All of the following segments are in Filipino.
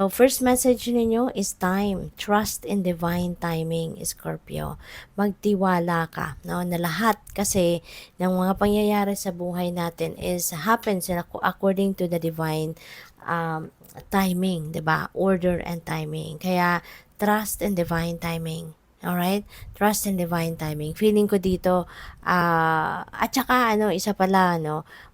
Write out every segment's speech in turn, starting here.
So, first message ninyo is time. Trust in divine timing, Scorpio. Magtiwala ka, no? Na lahat kasi ng mga pangyayari sa buhay natin is happens according to the divine timing, 'di ba? Order and timing. Kaya trust in divine timing. Alright? Trust in divine timing. Feeling ko dito, at saka isa pala,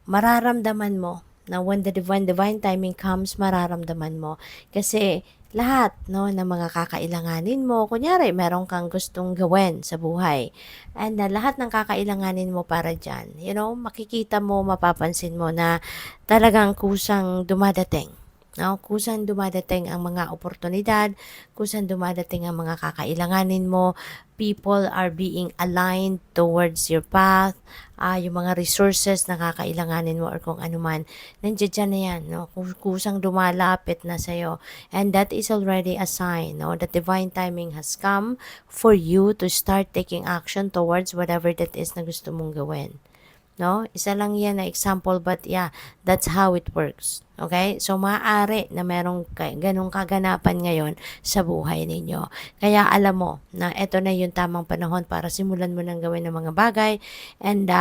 mararamdaman mo na when the divine timing comes, mararamdaman mo. Kasi lahat, ng mga kakailanganin mo, kunyari, meron kang gustong gawin sa buhay. And lahat ng kakailanganin mo para dyan, makikita mo, mapapansin mo na talagang kusang dumadating. No? Kusang dumadating ang mga oportunidad, kusang dumadating ang mga kakailanganin mo, people are being aligned towards your path, yung mga resources na kakailanganin mo or kung ano man, nandiyan na yan, no? Kusang dumalapit na sa'yo. And that is already a sign, no? That divine timing has come for you to start taking action towards whatever that is na gusto mong gawin. No? Isa lang yan na example, but yeah, that's how it works. Okay? So, maaari na merong ganong kaganapan ngayon sa buhay ninyo. Kaya alam mo na ito na yung tamang panahon para simulan mo nang gawin ng mga bagay, and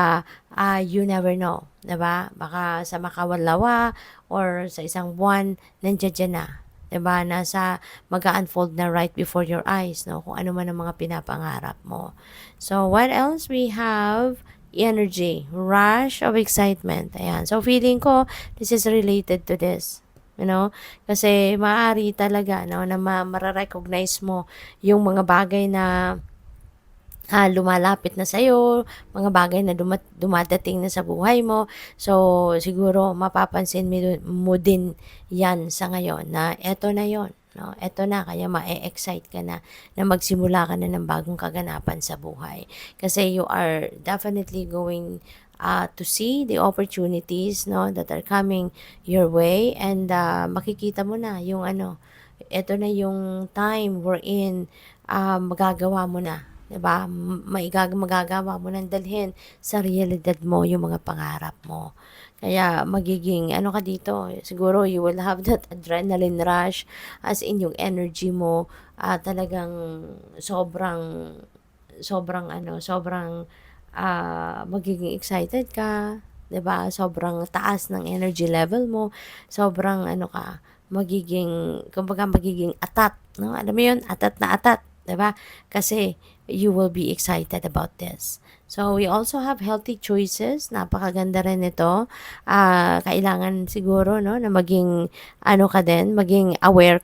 you never know, diba? Baka sa makawalawa or sa isang buwan, nandiyan na. Diba? Nasa mag-unfold na right before your eyes, no? Kung ano man ang mga pinapangarap mo. So, what else? We have energy, rush of excitement. Ayan. So, feeling ko, this is related to this. Kasi maaari talaga, na mararecognize mo yung mga bagay na lumalapit na sa'yo, mga bagay na dumadating na sa buhay mo. So, siguro mapapansin mo din yan sa ngayon na eto na yon. No, eto na, kaya ma-excite ka na magsimula ka na ng bagong kaganapan sa buhay. Kasi you are definitely going to see the opportunities, that are coming your way, and makikita mo na yung eto na yung time wherein magagawa mo na. Diba? Magagawa mo nang dalhin sa realidad mo yung mga pangarap mo. Kaya magiging, ka dito, siguro you will have that adrenaline rush, as in yung energy mo, talagang sobrang, sobrang, magiging excited ka, 'di ba? Sobrang taas ng energy level mo, sobrang magiging, kumbaga magiging atat, no? Alam mo 'yun, atat na atat, 'di ba? Kasi you will be excited about this. So, we also have healthy choices. Napakaganda rin ito. Kailangan siguro, no, na maging, ka din, maging aware